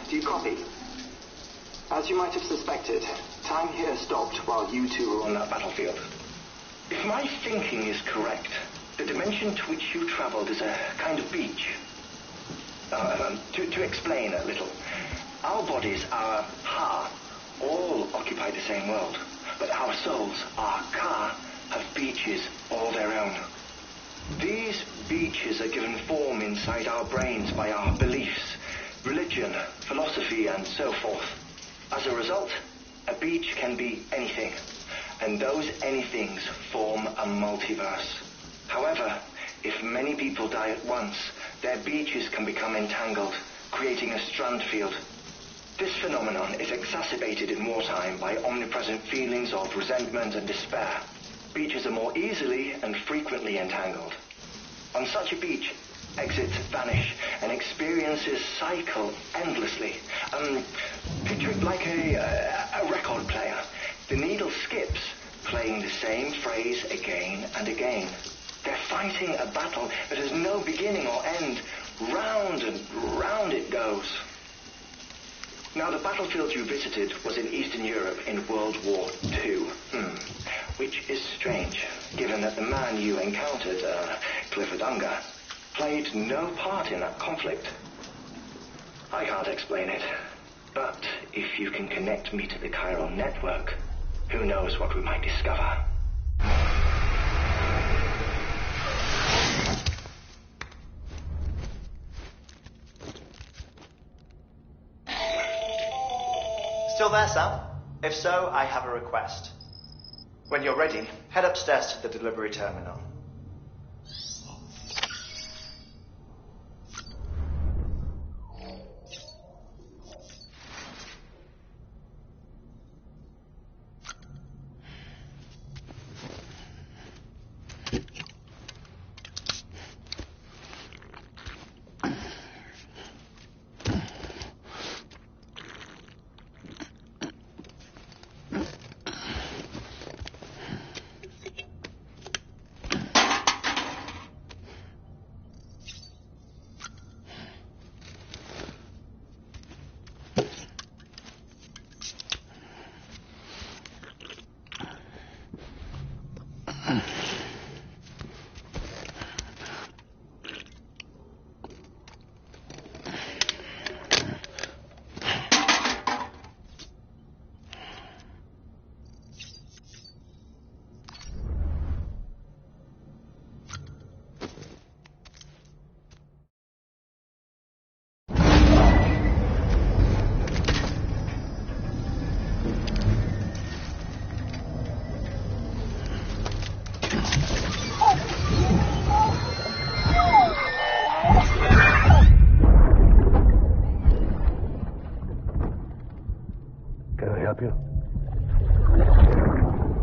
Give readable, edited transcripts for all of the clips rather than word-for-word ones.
Do you copy? As you might have suspected, time here stopped while you two were on that battlefield. If my thinking is correct, the dimension to which you traveled is a kind of beach. To explain a little, our bodies, our ha, all occupy the same world, but our souls, our ka, have beaches all their own. These beaches are given form inside our brains by our beliefs, religion, philosophy, and so forth. As a result, a beach can be anything, and those anythings form a multiverse. However, if many people die at once, their beaches can become entangled, creating a strand field. This phenomenon is exacerbated in wartime by omnipresent feelings of resentment and despair. Beaches are more easily and frequently entangled. On such a beach, exits vanish and experiences cycle endlessly. Picture it like a record player. The needle skips, playing the same phrase again and again. They're fighting a battle that has no beginning or end. Round and round it goes. Now, the battlefield you visited was in Eastern Europe in World War II. Which is strange, given that the man you encountered, Clifford Unger, played no part in that conflict. I can't explain it, but if you can connect me to the chiral network, who knows what we might discover. Still there, Sam? If so, I have a request. When you're ready, head upstairs to the delivery terminal.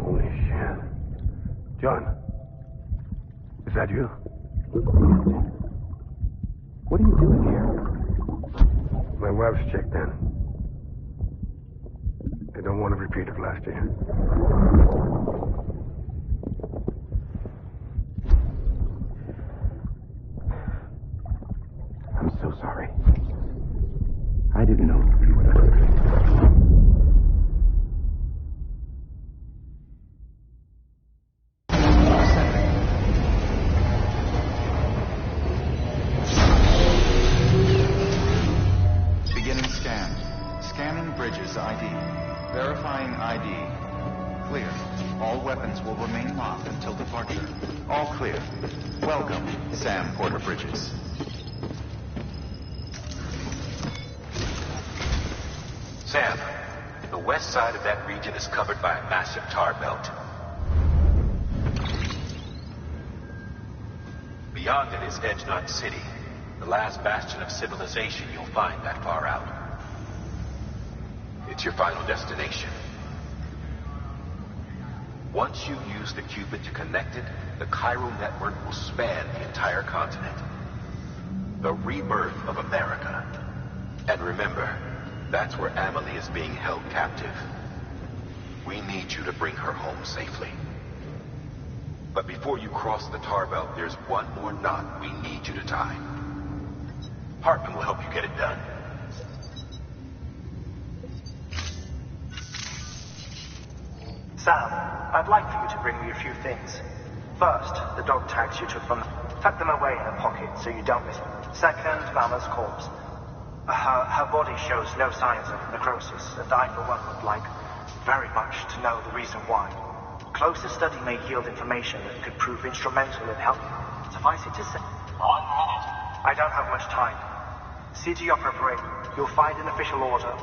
Holy shit. John, is that you? What are you doing here? My wife's checked in. They don't want a repeat of last year. I'm so sorry. I didn't know you were there. ID. Verifying ID. Clear. All weapons will remain locked until departure. All clear. Welcome, Sam Porter Bridges. Sam, the west side of that region is covered by a massive tar belt. Beyond it is Edgenot City, the last bastion of civilization you'll find that far out. It's your final destination. Once you use the Cupid to connect it, the chiral network will span the entire continent. The rebirth of America. And remember, that's where I-smily-l is being held captive. We need you to bring her home safely. But before you cross the tar belt, there's one more knot we need you to tie. Hartman will help you get it done. Sam, I'd like for you to bring me a few things. First, the dog tags you took from them. Tuck them away in a pocket so you don't miss them. Second, Mama's corpse. Her body shows no signs of necrosis, and I, for one, would like very much to know the reason why. Closer study may yield information that could prove instrumental in helping. Suffice it to say... 1 minute. I don't have much time. See to your preparation. You'll find an official order.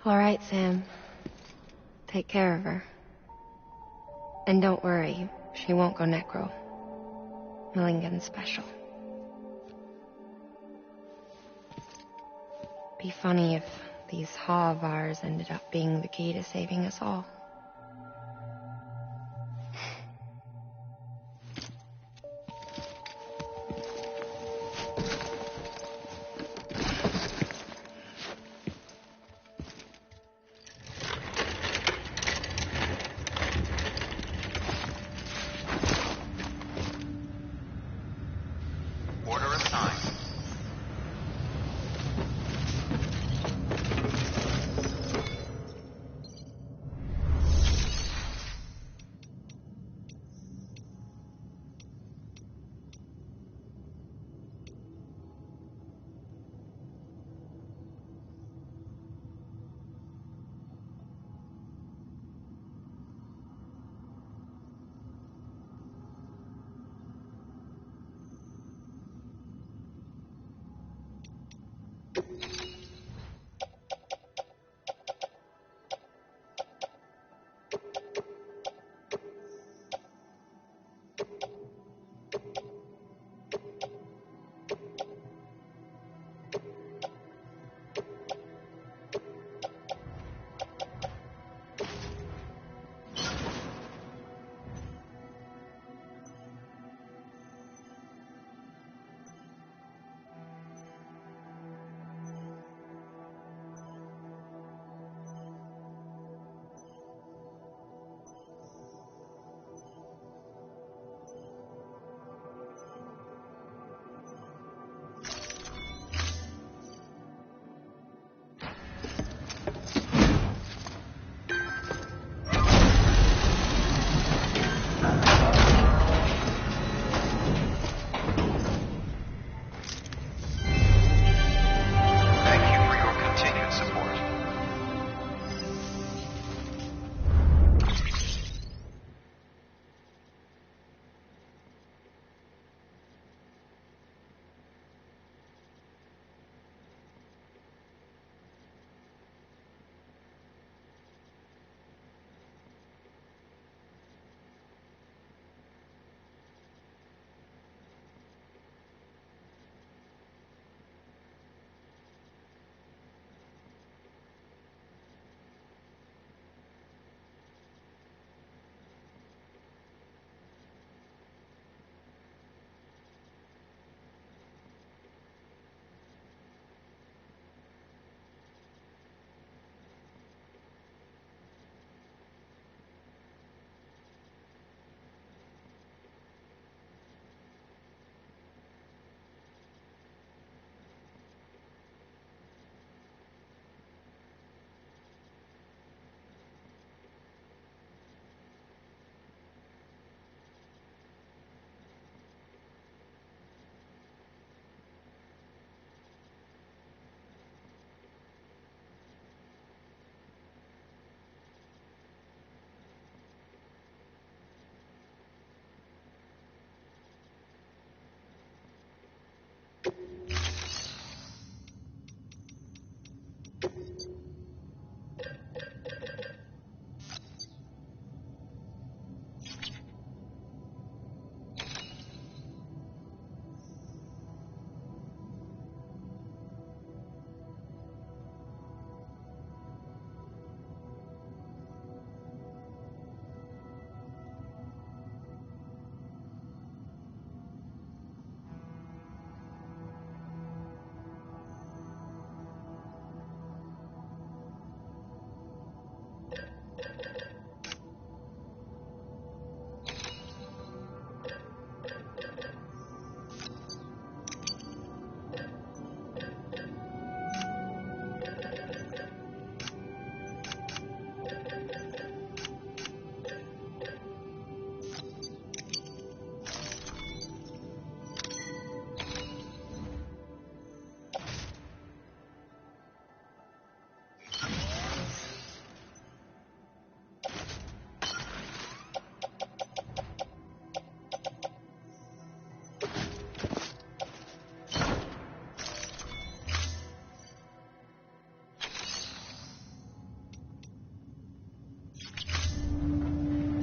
All right, Sam. Take care of her. And don't worry, she won't go necro. Milligan's special. Be funny if these Ha of ours ended up being the key to saving us all. Order assigned.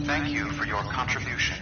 Thank you for your contribution.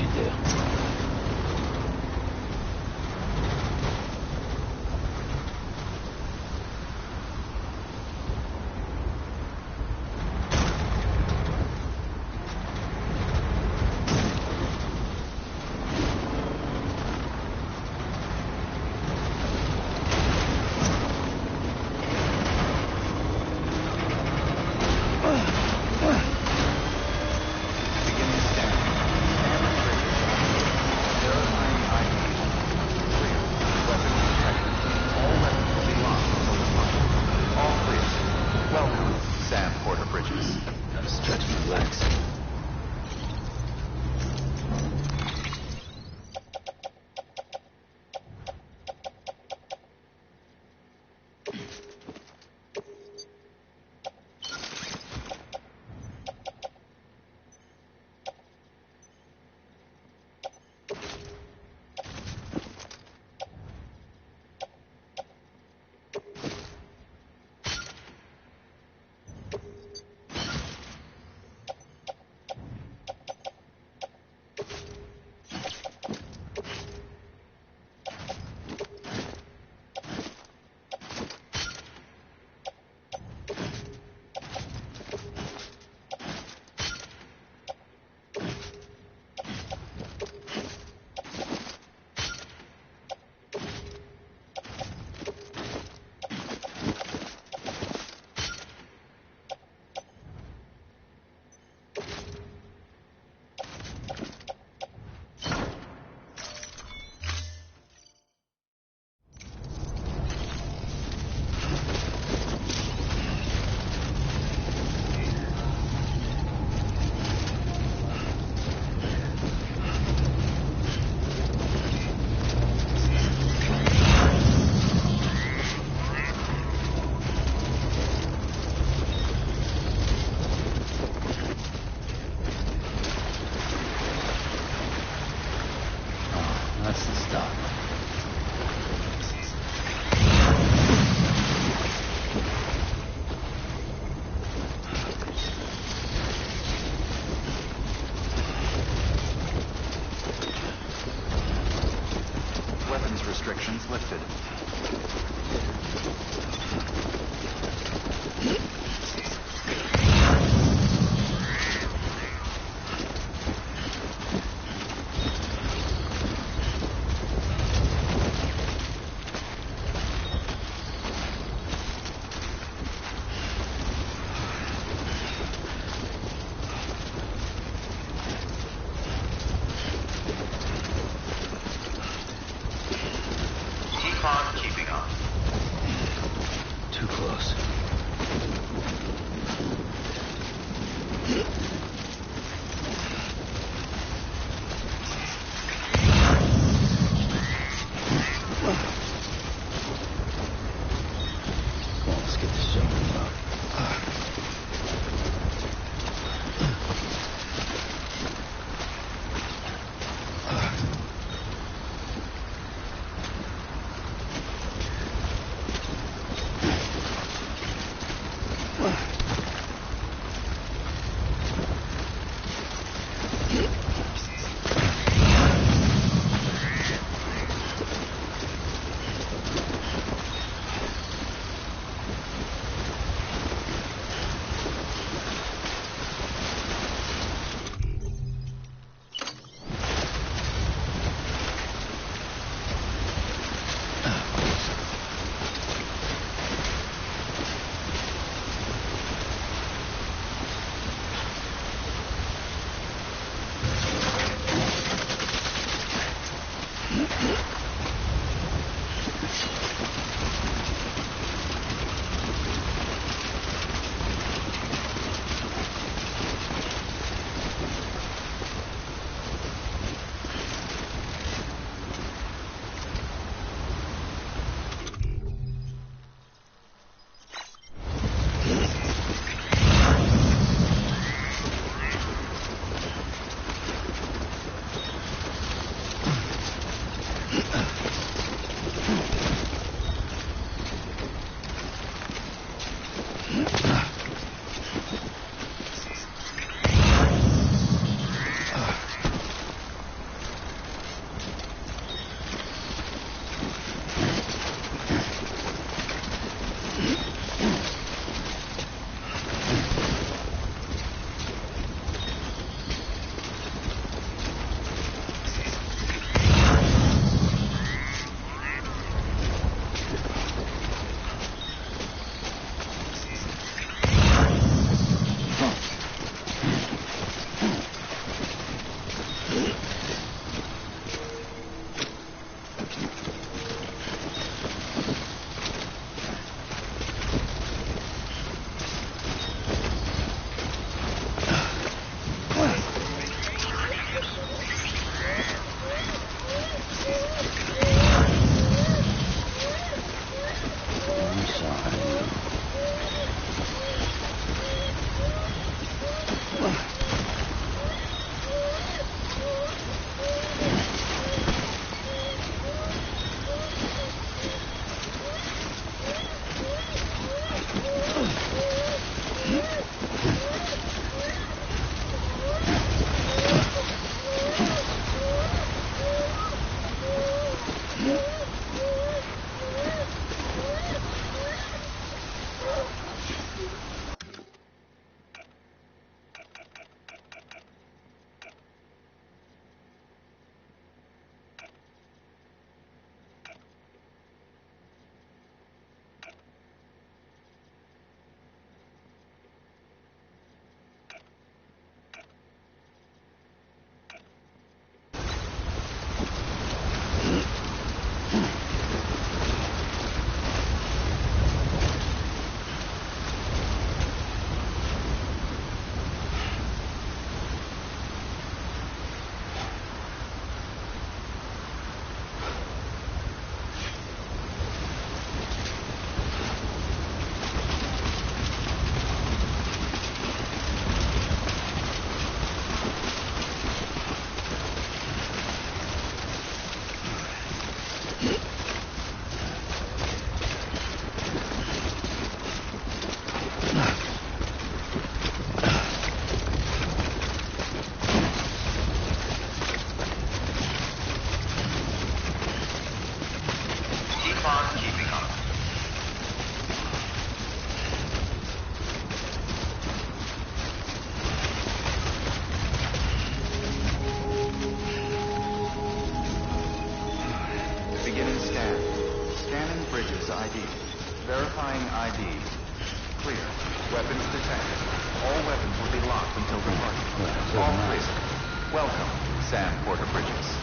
she do? Restrictions lifted. Keeping on. Too close. Come on, let's get this show up. ID. Verifying ID. Clear. Weapons detected. All weapons will be locked until departure. All clear. Welcome, Sam Porter Bridges.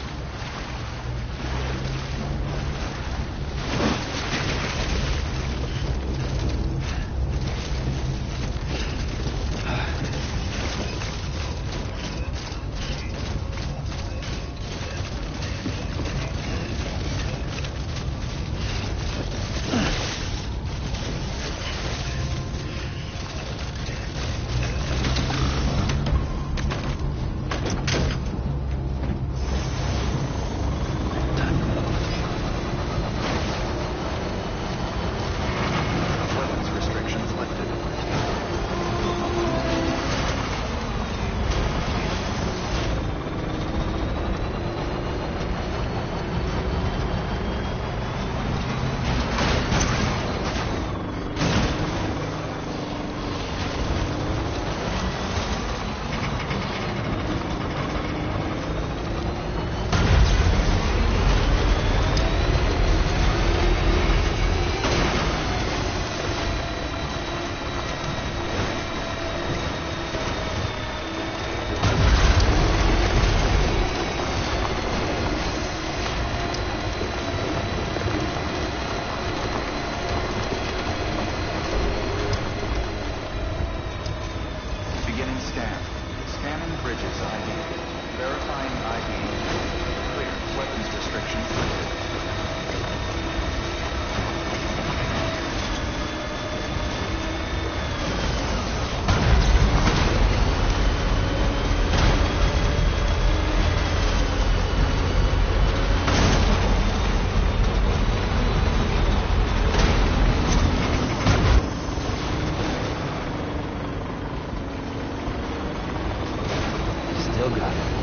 Still got it.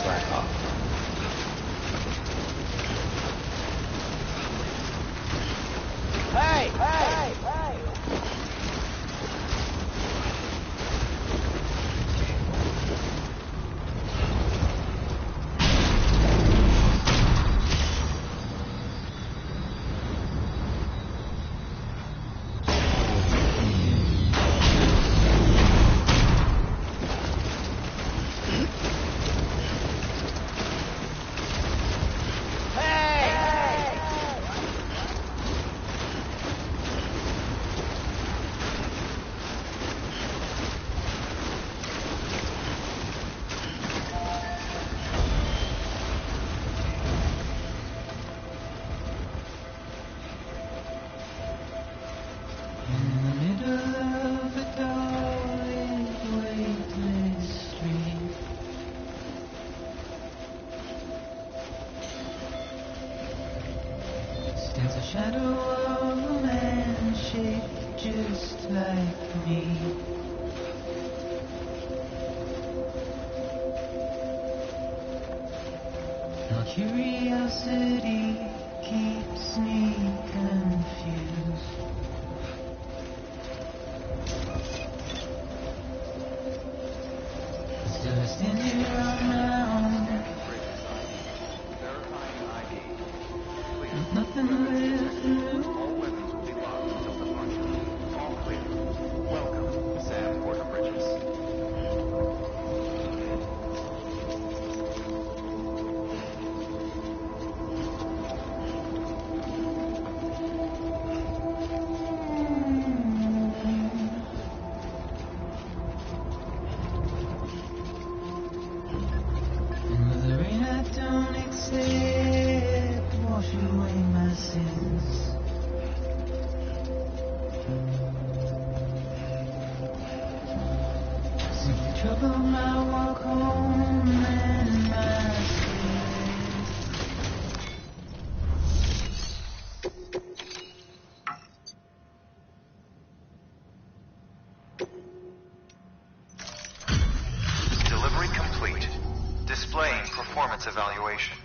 slack off. Hey! Hey! Hey! Stands a shadow of a man shaped just like me. No curiosity keeps me confused. Still standing around. Verifying ID. Clear. Nothing left new. All weapons will be locked until departure. All clear. Welcome, Sam Porter Bridges. And with the rain I don't accept, wash away my sins. Simply trouble my walk home and my stairs. Delivery complete. Displaying performance evaluation.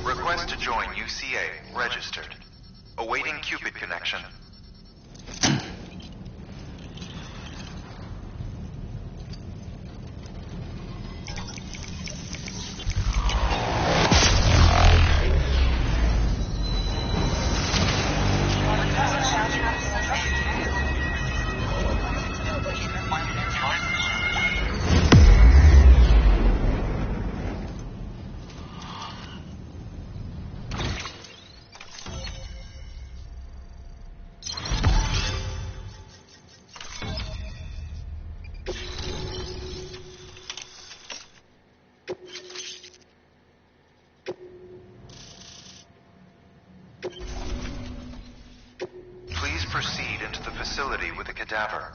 Request to join UCA. Registered. Awaiting Cupid connection. Please proceed into the facility with the cadaver.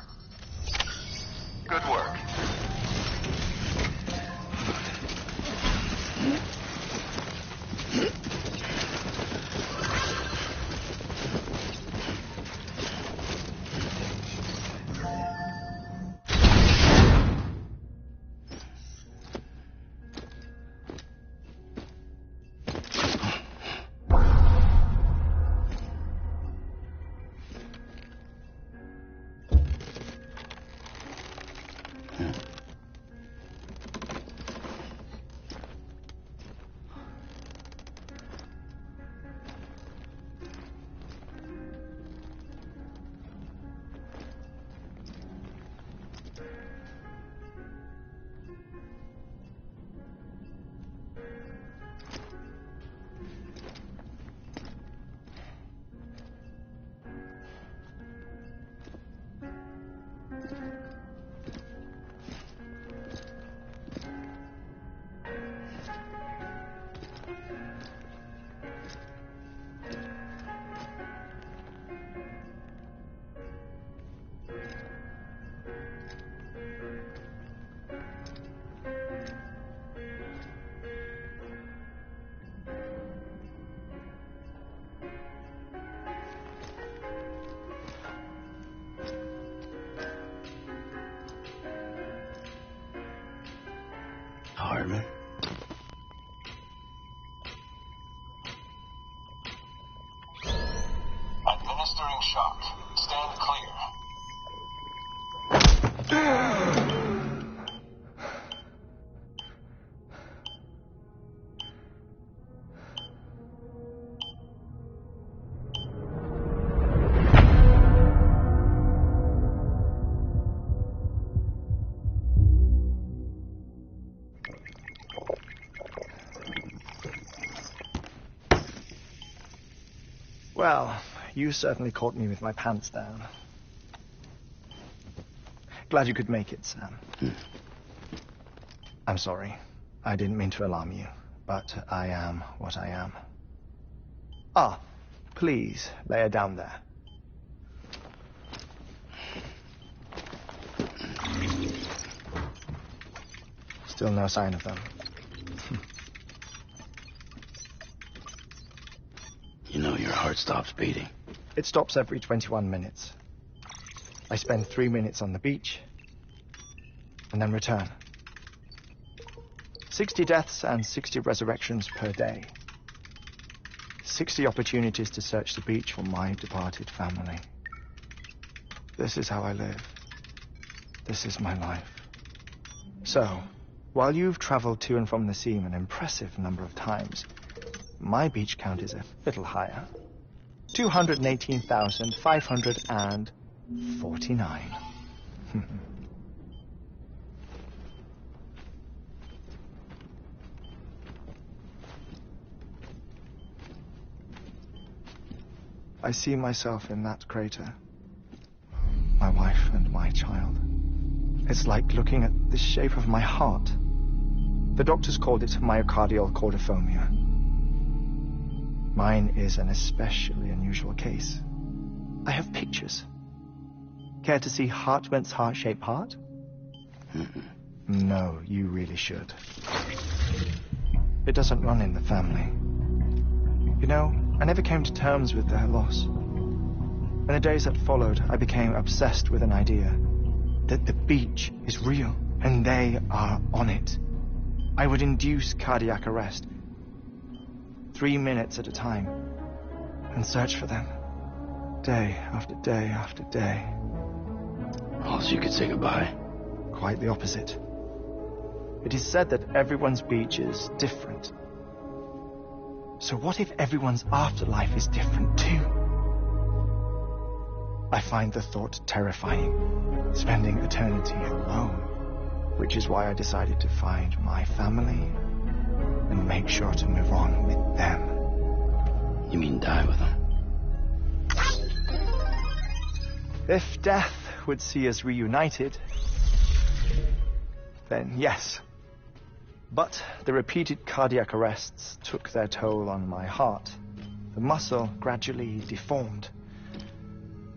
Good work. Well, you certainly caught me with my pants down. Glad you could make it, Sam. I'm sorry. I didn't mean to alarm you, but I am what I am. Ah, please, lay her down there. Still no sign of them. You know your heart stops beating. It stops every 21 minutes. I spend 3 minutes on the beach, and then return. 60 deaths and 60 resurrections per day. 60 opportunities to search the beach for my departed family. This is how I live. This is my life. So, while you've traveled to and from the sea an impressive number of times, my beach count is a little higher. 218,549. I see myself in that crater. My wife and my child. It's like looking at the shape of my heart. The doctors called it myocardial cordiformia. Mine is an especially unusual case. I have pictures. Care to see Hartmann's heart-shaped heart? No, you really should. It doesn't run in the family. You know, I never came to terms with their loss. In the days that followed, I became obsessed with an idea that the beach is real and they are on it. I would induce cardiac arrest, 3 minutes at a time, and search for them, day after day after day. Oh, so you could say goodbye? Quite the opposite. It is said that everyone's beach is different. So what if everyone's afterlife is different too? I find the thought terrifying, spending eternity alone, which is why I decided to find my family and make sure to move on with them. You mean die with them? If death would see us reunited, then yes. But the repeated cardiac arrests took their toll on my heart. The muscle gradually deformed.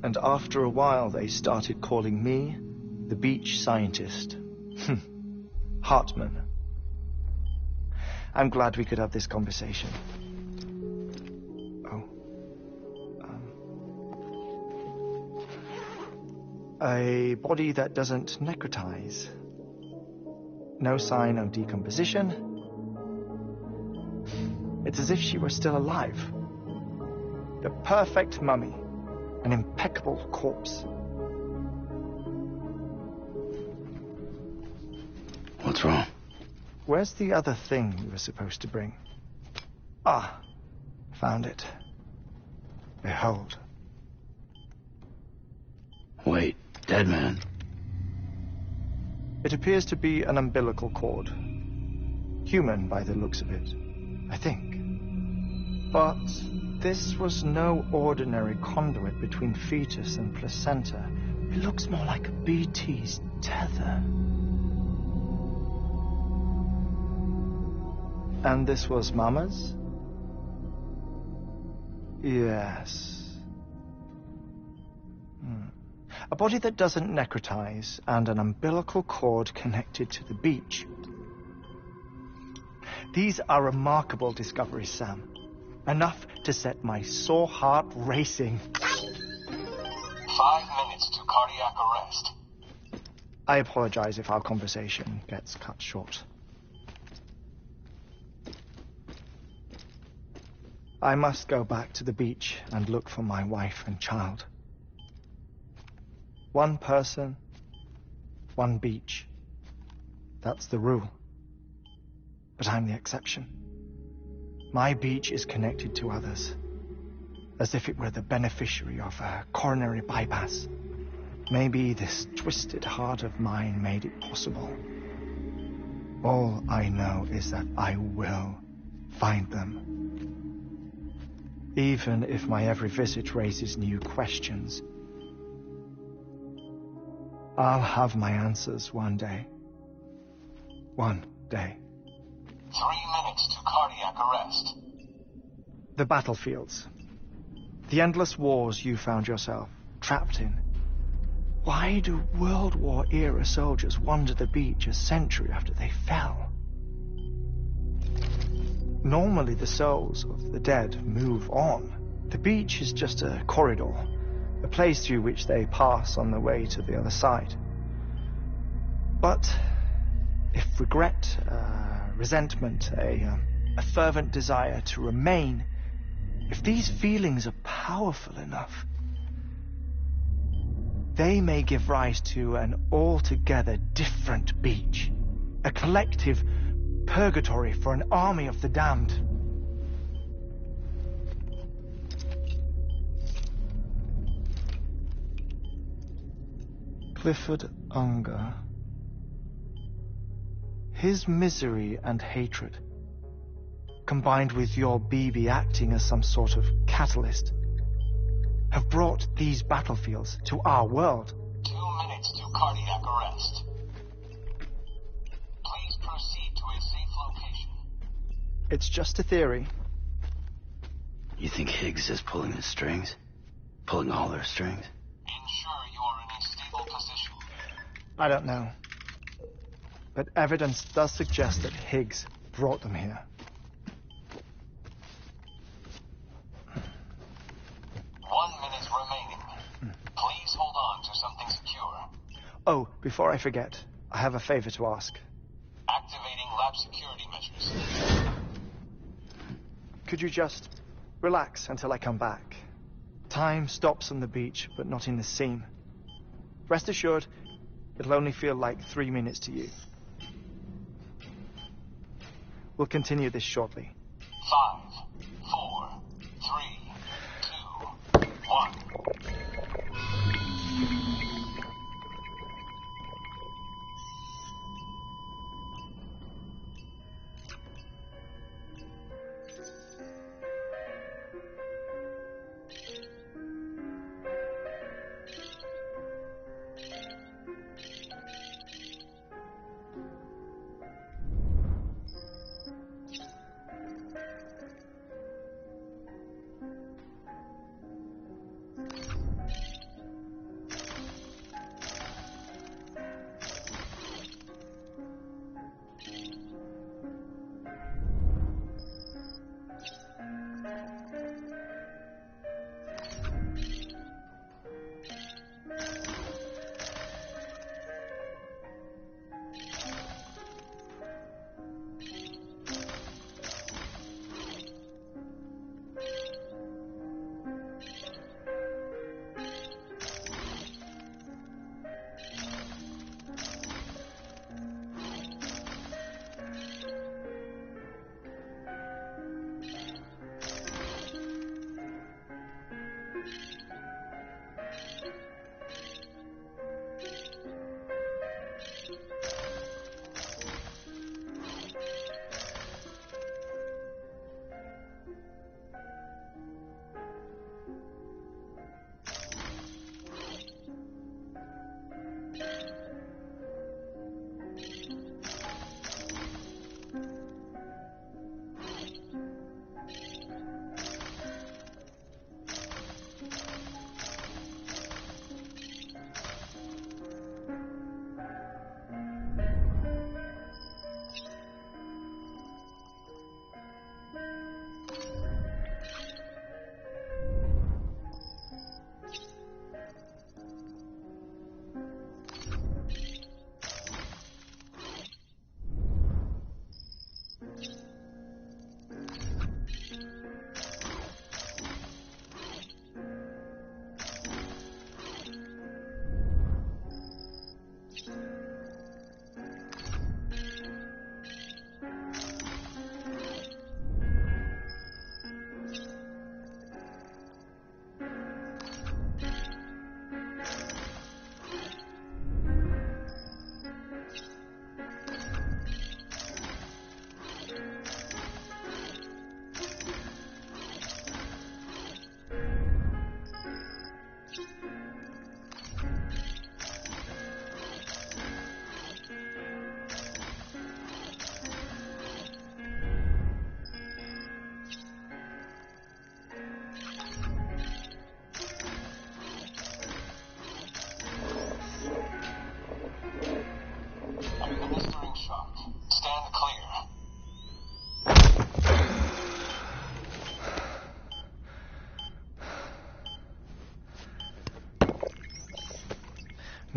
And after a while, they started calling me the beach scientist. Hartmann. I'm glad we could have this conversation. A body that doesn't necrotize. No sign of decomposition. It's as if she were still alive. The perfect mummy. An impeccable corpse. What's wrong? Where's the other thing you were supposed to bring? Ah, found it. Behold. Wait, dead man. It appears to be an umbilical cord. Human by the looks of it, I think. But this was no ordinary conduit between fetus and placenta. It looks more like a BT's tether. And this was Mama's? Yes. A body that doesn't necrotize and an umbilical cord connected to the beach. These are remarkable discoveries, Sam. Enough to set my sore heart racing. 5 minutes to cardiac arrest. I apologize if our conversation gets cut short. I must go back to the beach and look for my wife and child. One person, one beach. That's the rule. But I'm the exception. My beach is connected to others, as if it were the beneficiary of a coronary bypass. Maybe this twisted heart of mine made it possible. All I know is that I will find them. even if my every visit raises new questions. I'll have my answers one day. One day. 3 minutes to cardiac arrest. The battlefields. The endless wars you found yourself trapped in. Why do World War-era soldiers wander the beach a century after they fell? Normally the souls of the dead move on. The beach is just a corridor, a place through which they pass on the way to the other side. But if regret, resentment, a fervent desire to remain, if these feelings are powerful enough, they may give rise to an altogether different beach, a collective purgatory for an army of the damned. Clifford Unger. His misery and hatred, combined with your BB acting as some sort of catalyst, have brought these battlefields to our world. 2 minutes to cardiac arrest. Please proceed to a safe location. It's just a theory. You think Higgs is pulling the strings? Pulling all their strings? Ensure you are in a stable position. I don't know. But evidence does suggest that Higgs brought them here. 1 minute remaining. Please hold on to something secure. Oh, before I forget, I have a favor to ask. Activating lab security measures. Could you just relax until I come back? Time stops on the beach, but not in the scene. Rest assured, it'll only feel like 3 minutes to you. We'll continue this shortly. 5, 4, 3, 2, 1.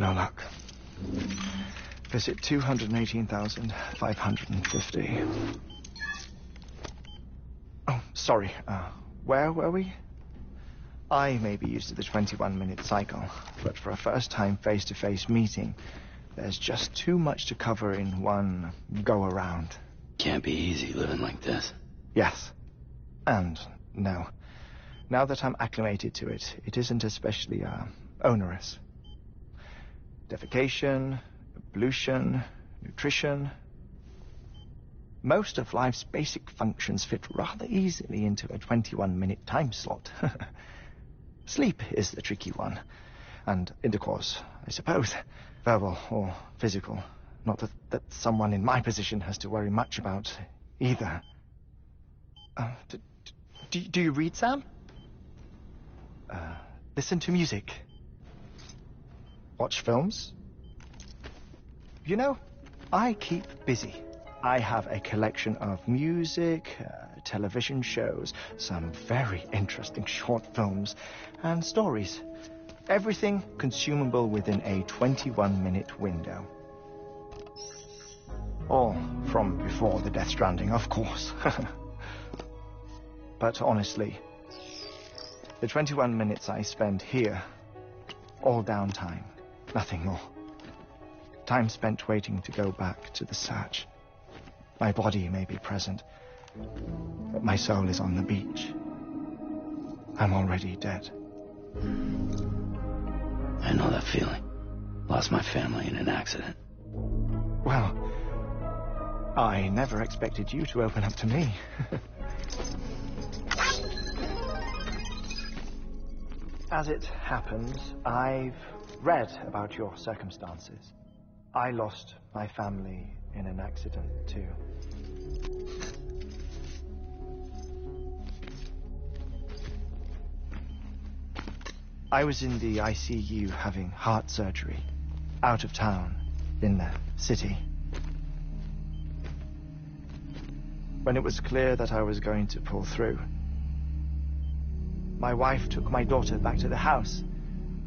No luck. Visit 218,550. Oh, sorry. Where were we? I may be used to the 21-minute cycle, but for a first-time face-to-face meeting, there's just too much to cover in one go-around. Can't be easy living like this. Yes. And no. Now that I'm acclimated to it, it isn't especially, onerous. Defecation, pollution, nutrition. Most of life's basic functions fit rather easily into a 21-minute time slot. Sleep is the tricky one. And intercourse, I suppose. Verbal or physical. Not that someone in my position has to worry much about either. Do you read, Sam? Listen to music. Watch films. You know, I keep busy. I have a collection of music, television shows, some very interesting short films, and stories. Everything consumable within a 21-minute window. All from before the Death Stranding, of course. But honestly, the 21 minutes I spend here, all downtime, nothing more. Time spent waiting to go back to the search. My body may be present, but my soul is on the beach. I'm already dead. I know that feeling. Lost my family in an accident. Well, I never expected you to open up to me. As it happens, I've read about your circumstances. I lost my family in an accident, too. I was in the ICU having heart surgery, out of town, in the city. When it was clear that I was going to pull through, my wife took my daughter back to the house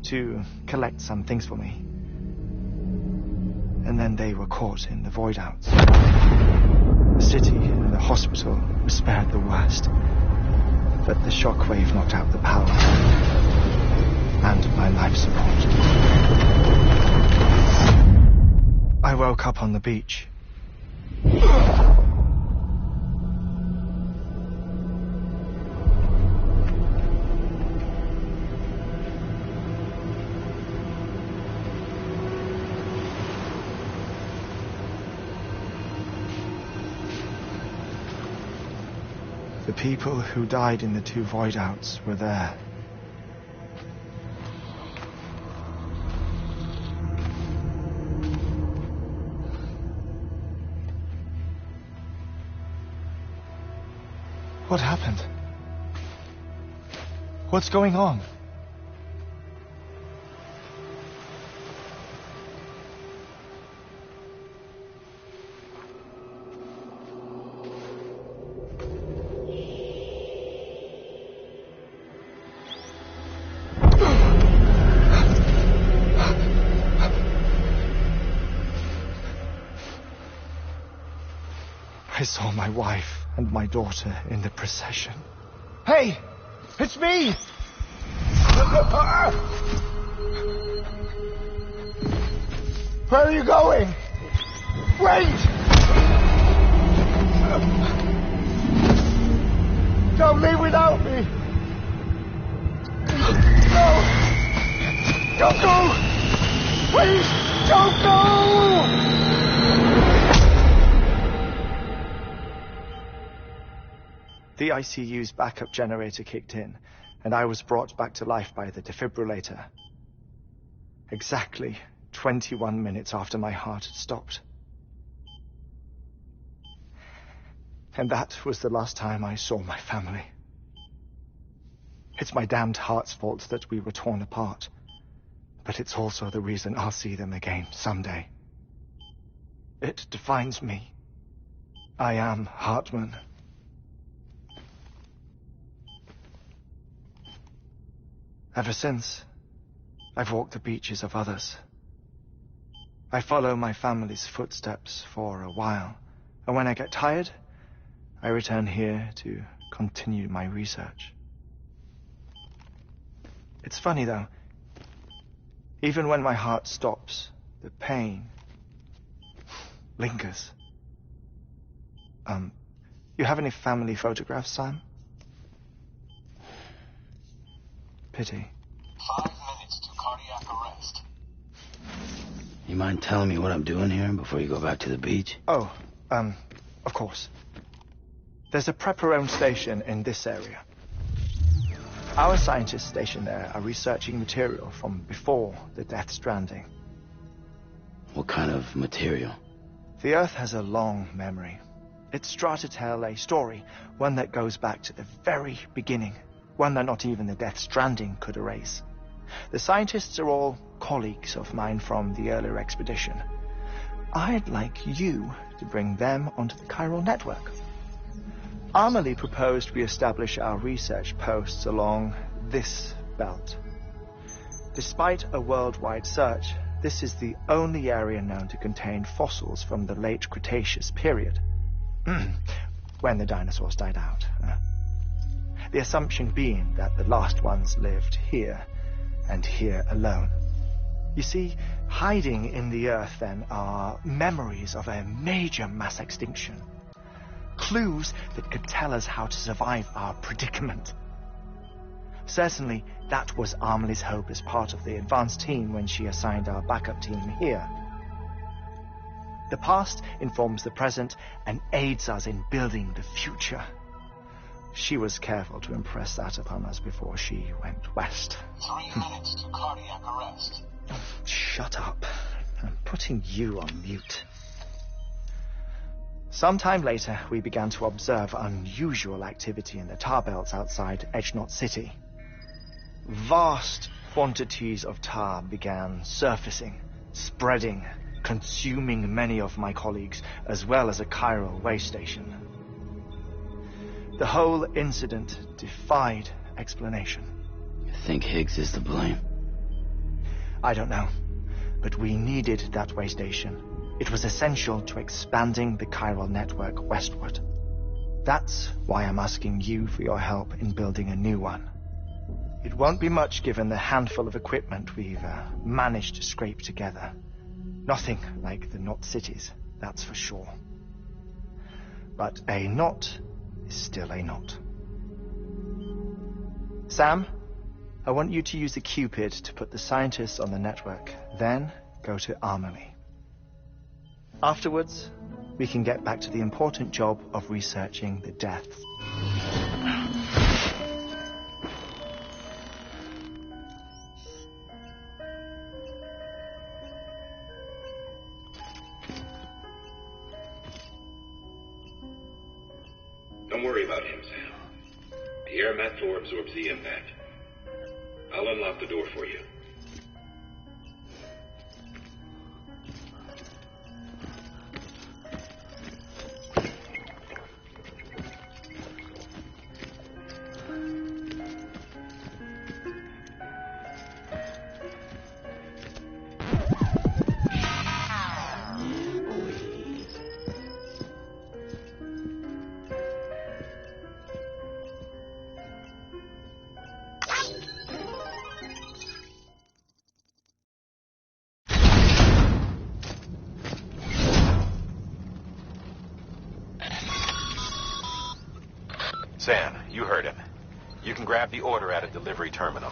to collect some things for me. And then they were caught in the void-outs. The city and the hospital were spared the worst, but the shockwave knocked out the power and my life support. I woke up on the beach. The people who died in the two void-outs were there. What happened? What's going on? I saw my wife and my daughter in the procession. Hey! It's me! Where are you going? Wait! Don't leave without me! No! Don't go! Please, don't go! The ICU's backup generator kicked in, and I was brought back to life by the defibrillator. Exactly 21 minutes after my heart had stopped. And that was the last time I saw my family. It's my damned heart's fault that we were torn apart, but it's also the reason I'll see them again someday. It defines me. I am Hartman. Ever since, I've walked the beaches of others, I follow my family's footsteps for a while, and when I get tired, I return here to continue my research. It's funny, though. Even when my heart stops, the pain lingers. You have any family photographs, Sam? Pity. 5 minutes to cardiac arrest. You mind telling me what I'm doing here before you go back to the beach? Oh, of course. There's a prepper-owned station in this area. Our scientists stationed there are researching material from before the Death Stranding. What kind of material? The Earth has a long memory. It's tried to tell a story, one that goes back to the very beginning, one that not even the Death Stranding could erase. The scientists are all colleagues of mine from the earlier expedition. I'd like you to bring them onto the chiral network. I-smily-l proposed we establish our research posts along this belt. Despite a worldwide search, this is the only area known to contain fossils from the late Cretaceous period, when the dinosaurs died out. The assumption being that the last ones lived here, and here alone. You see, hiding in the Earth, then, are memories of a major mass extinction. Clues that could tell us how to survive our predicament. Certainly, that was I-smily-l's hope as part of the advanced team when she assigned our backup team here. The past informs the present and aids us in building the future. She was careful to impress that upon us before she went west. 3 minutes to cardiac arrest. Shut up. I'm putting you on mute. Sometime later, we began to observe unusual activity in the tar belts outside Edgenot City. Vast quantities of tar began surfacing, spreading, consuming many of my colleagues, as well as a chiral way station. The whole incident defied explanation. You think Higgs is to blame? I don't know, but we needed that way station. It was essential to expanding the chiral network westward. That's why I'm asking you for your help in building a new one. It won't be much given the handful of equipment we've managed to scrape together. Nothing like the knot cities, that's for sure. But a knot is still a knot. Sam, I want you to use the Cupid to put the scientists on the network, then go to I-smily-l. Afterwards, we can get back to the important job of researching the deaths. Don't worry about him, Sam. The air mat floor absorbs the impact. I'll unlock the door for you. Sam, you heard him. You can grab the order at a delivery terminal.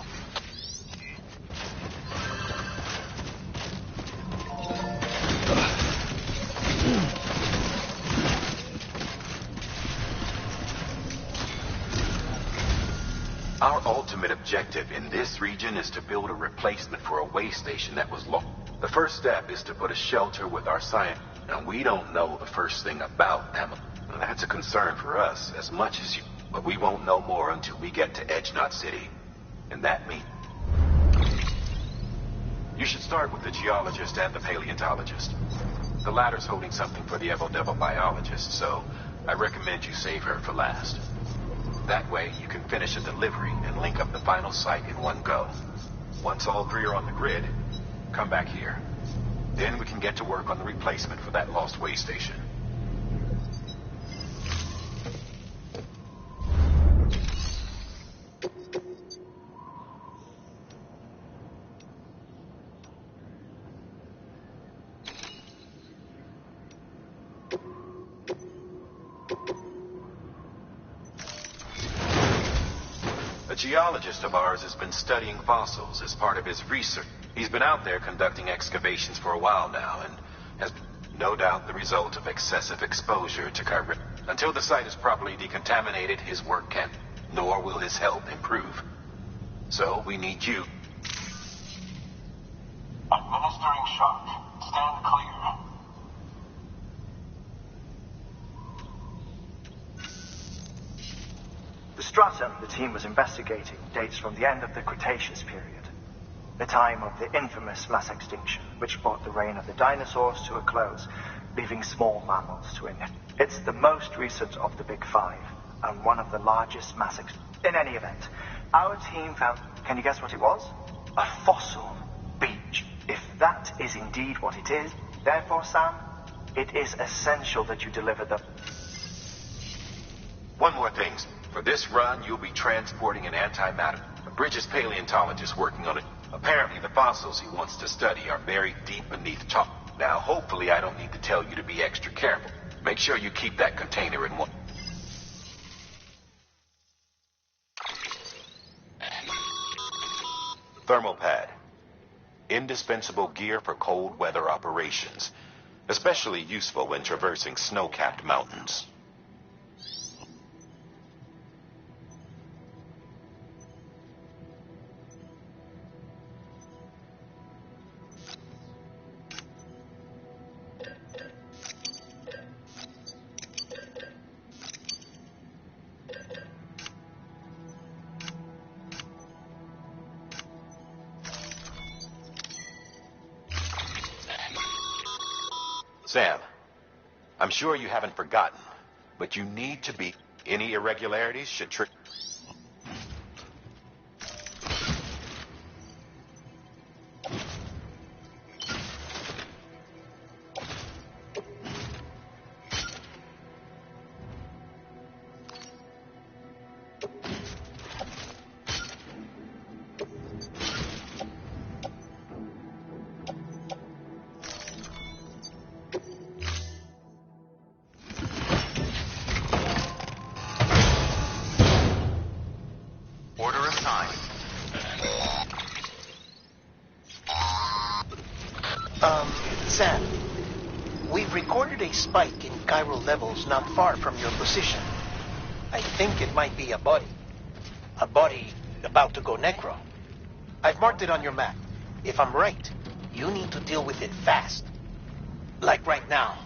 Our ultimate objective in this region is to build a replacement for a way station that was lost. The first step is to put a shelter with our science, and we don't know the first thing about them. That's a concern for us as much as you. But we won't know more until we get to Edgenot City. And that means you should start with the geologist and the paleontologist. The latter's holding something for the Evo-Devil biologist, so I recommend you save her for last. That way, you can finish a delivery and link up the final site in one go. Once all three are on the grid, come back here. Then we can get to work on the replacement for that lost way station. A geologist of ours has been studying fossils as part of his research. He's been out there conducting excavations for a while now and has no doubt the result of excessive exposure to chiron. Until the site is properly decontaminated, his work can't, nor will his health improve. So we need you. Administering shock. Stand clear. The stratum the team was investigating dates from the end of the Cretaceous period, the time of the infamous mass extinction, which brought the reign of the dinosaurs to a close, leaving small mammals to inherit. It's the most recent of the Big Five, and one of the largest mass extinctions. In any event, our team found, can you guess what it was? A fossil beach. If that is indeed what it is, therefore, Sam, it is essential that you deliver the... One more thing. For this run, you'll be transporting an antimatter. Bridges' paleontologist working on it. Apparently, the fossils he wants to study are buried deep beneath chalk. Now, hopefully, I don't need to tell you to be extra careful. Make sure you keep that container in one. Thermal pad. Indispensable gear for cold weather operations. Especially useful when traversing snow-capped mountains. Sam, I'm sure you haven't forgotten, but you need to be... Any irregularities should trick... Order assigned. Sam, we've recorded a spike in chiral levels not far from your position. I think it might be a body. A body about to go necro. I've marked it on your map. If I'm right, you need to deal with it fast. Like right now.